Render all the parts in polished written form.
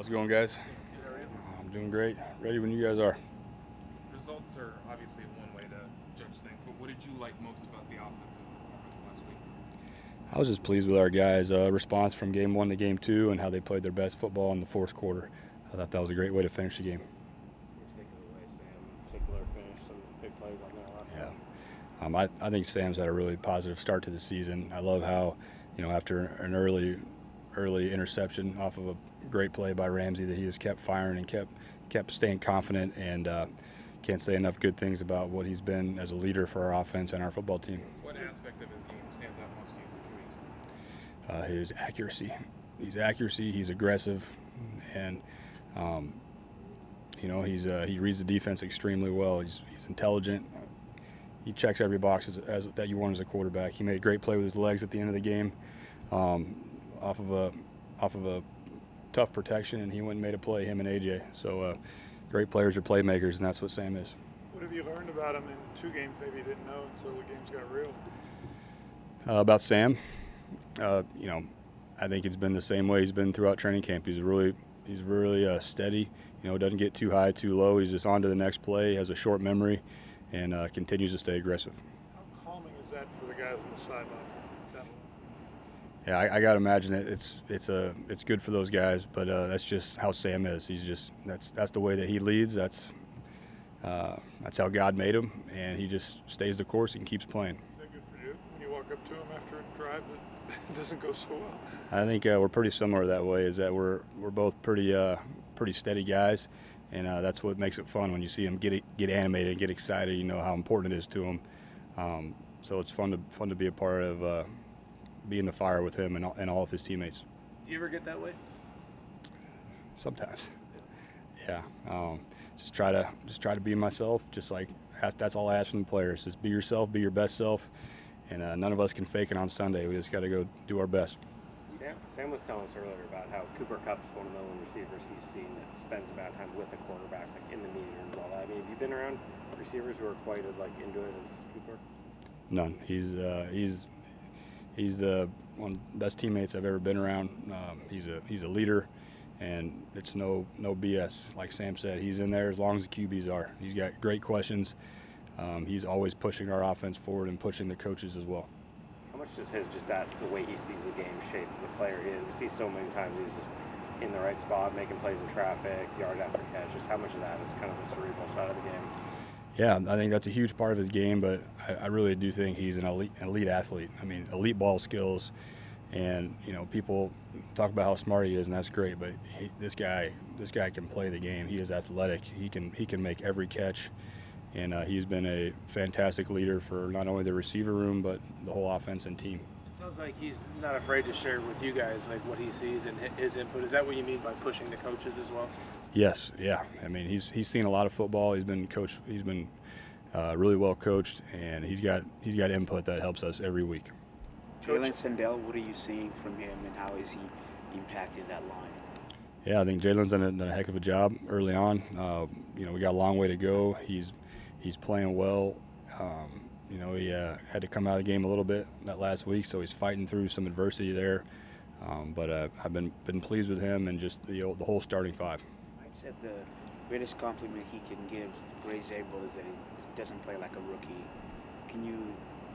How's it going, guys? Good, how are you? I'm doing great. Ready when you guys are. Results are obviously one way to judge things, but what did you like most about the offensive performance last week? I was just pleased with our guys' response from game 1 to game 2 and how they played their best football in the fourth quarter. I thought that was a great way to finish the game. Take it away, Sam. Particular finish, some big plays on that last I think Sam's had a really positive start to the season. I love how, after an early interception off of a great play by Ramsey, that he just kept firing and kept staying confident, and can't say enough good things about what he's been as a leader for our offense and our football team. What aspect of his game stands out most to you as a 2 weeks? His accuracy. He's aggressive, and he reads the defense extremely well. He's intelligent. He checks every box as that you want as a quarterback. He made a great play with his legs at the end of the game, off of a tough protection, and he went and made a play, him and AJ. So great players are playmakers, and that's what Sam is. What have you learned about him in 2 games maybe you didn't know until the games got real? About Sam, I think it's been the same way he's been throughout training camp. He's really steady. Doesn't get too high, too low. He's just on to the next play. Has a short memory, and continues to stay aggressive. How calming is that for the guys on the sideline? Yeah, I gotta imagine it. It's good for those guys, but that's just how Sam is. He's just that's the way that he leads. That's how God made him, and he just stays the course and keeps playing. Is that good for you when you walk up to him after a drive that doesn't go so well? I think we're pretty similar that way. Is that we're both pretty steady guys, and that's what makes it fun when you see him get animated, get excited. You know how important it is to him. So it's fun to be a part of. Be in the fire with him and all of his teammates. Do you ever get that way? Sometimes. Yeah. Just try to be myself. That's all I ask from the players. Just be yourself, be your best self, and none of us can fake it on Sunday. We just got to go do our best. Sam was telling us earlier about how Cooper Kupp's one of the only receivers he's seen that spends about time with the quarterbacks, like in the meeting rooms, all that. I mean, have you been around receivers who are quite as into it as Cooper? None. He's the one of the best teammates I've ever been around. He's a leader, and it's no BS. Like Sam said, he's in there as long as the QBs are. He's got great questions. He's always pushing our offense forward and pushing the coaches as well. How much does the way he sees the game shape the player he is? We see so many times he's just in the right spot, making plays in traffic, yard after catch. Just how much of that is kind of the cerebral side of the game? Yeah, I think that's a huge part of his game, but I really do think he's an elite athlete. I mean, elite ball skills, and people talk about how smart he is, and that's great. But this guy can play the game. He is athletic. He can make every catch, and he's been a fantastic leader for not only the receiver room but the whole offense and team. It sounds like he's not afraid to share with you guys like what he sees and his input. Is that what you mean by pushing the coaches as well? Yes, yeah. I mean, he's seen a lot of football. He's been coached. He's been really well coached, and he's got input that helps us every week. Jalen Sundell, what are you seeing from him, and how is he impacting that line? Yeah, I think Jalen's done a heck of a job early on. We got a long way to go. He's playing well. He had to come out of the game a little bit that last week, so he's fighting through some adversity there. But I've been pleased with him and just the whole starting 5. I said the greatest compliment he can give Zabel is that he doesn't play like a rookie. Can you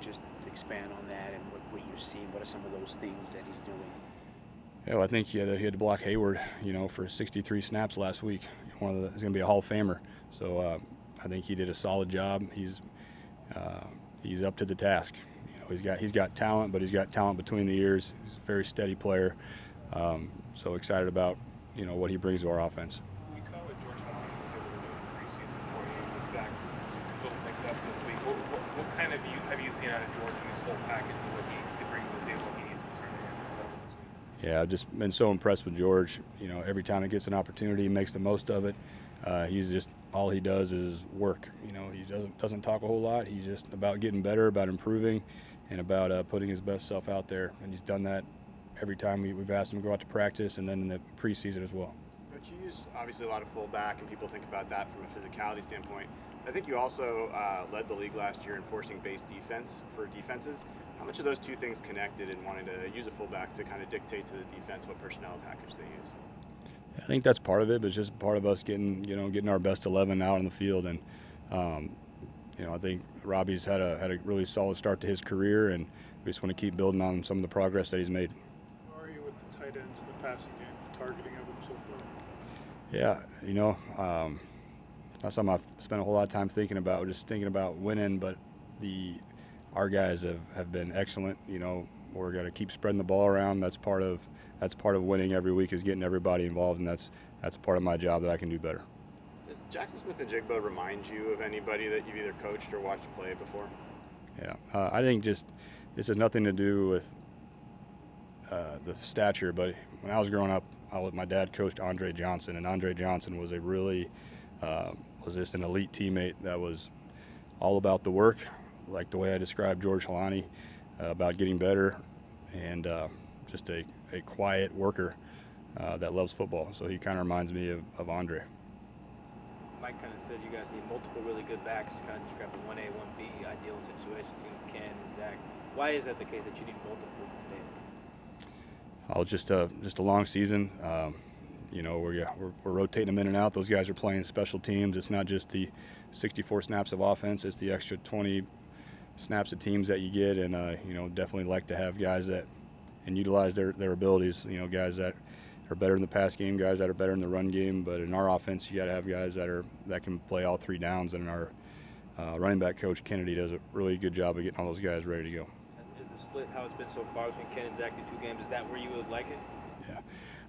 just expand on that and what you're seeing? What are some of those things that he's doing? Yeah, well, I think he had to block Hayward, for 63 snaps last week. He's going to be a Hall of Famer. So I think he did a solid job. He's up to the task. He's got talent, but he's got talent between the ears. He's a very steady player. So excited about what he brings to our offense. We saw what George was able to do in the preseason for you with Zach picked up this week. What kind of have you seen out of George in this whole package and what he could bring to the table he needed to turn it around this week? Yeah, I've just been so impressed with George. Every time he gets an opportunity, he makes the most of it. He's just all he does is work. He doesn't talk a whole lot. He's just about getting better, about improving, and about putting his best self out there. And he's done that every time we've asked him to go out to practice, and then in the preseason as well. But you use obviously a lot of fullback, and people think about that from a physicality standpoint. I think you also led the league last year in forcing base defense for defenses. How much of those two things connected in wanting to use a fullback to kind of dictate to the defense what personnel package they use? I think that's part of it, but it's just part of us getting our best 11 out on the field. And I think Robbie's had a really solid start to his career, and we just want to keep building on some of the progress that he's made. How are you with the tight ends in the passing game, the targeting of them so far? Yeah, not something I've spent a whole lot of time thinking about. We're just thinking about winning, but our guys have been excellent. We're going to keep spreading the ball around. That's part of winning every week, is getting everybody involved, and that's part of my job that I can do better. Does Jaxon Smith-Njigba remind you of anybody that you've either coached or watched play before? Yeah, I think just this has nothing to do with the stature, but when I was growing up, my dad coached Andre Johnson, and Andre Johnson was was just an elite teammate that was all about the work, like the way I described George Halani, about getting better, and just a quiet worker that loves football. So he kind of reminds me of Andre. Mike kind of said you guys need multiple really good backs, kind of described the 1A, 1B ideal situation between Ken and Zach. Why is that the case that you need multiple today? Just a long season. We're rotating them in and out. Those guys are playing special teams. It's not just the 64 snaps of offense. It's the extra 20 snaps of teams that you get, and definitely like to have guys that and utilize their abilities. Guys that are better in the pass game, guys that are better in the run game. But in our offense, you got to have guys that can play all three downs. And our running back coach Kenneth does a really good job of getting all those guys ready to go. Is the split how it's been so far between Ken and Zach through 2 games? Is that where you would like it? Yeah,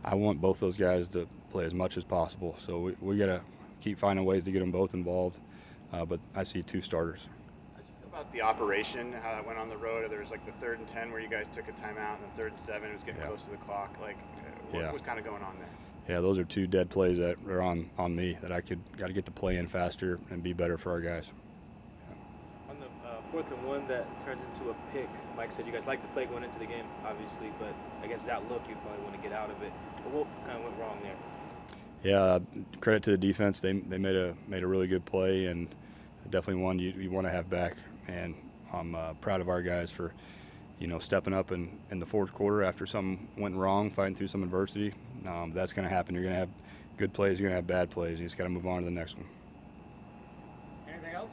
I want both those guys to play as much as possible. So we got to keep finding ways to get them both involved. But I see 2 starters. How did you feel about the operation, how that went on the road? There was like the 3rd and 10 where you guys took a timeout, and the 3rd and 7 it was getting close to the clock. What was kind of going on there? Yeah, those are 2 dead plays that are on me that I got to get the play in faster and be better for our guys. On the 4th and 1 that turns into a pick, Mike said you guys like the play going into the game, obviously, but against that look, you probably want to get out of it. But what kind of went wrong there? Yeah, credit to the defense. They made a really good play, and definitely one you want to have back. And I'm proud of our guys for stepping up in the 4th quarter after something went wrong, fighting through some adversity. That's going to happen. You're going to have good plays. You're going to have bad plays. You just got to move on to the next one. Anything else?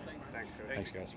Thanks, Coach. Thanks, guys.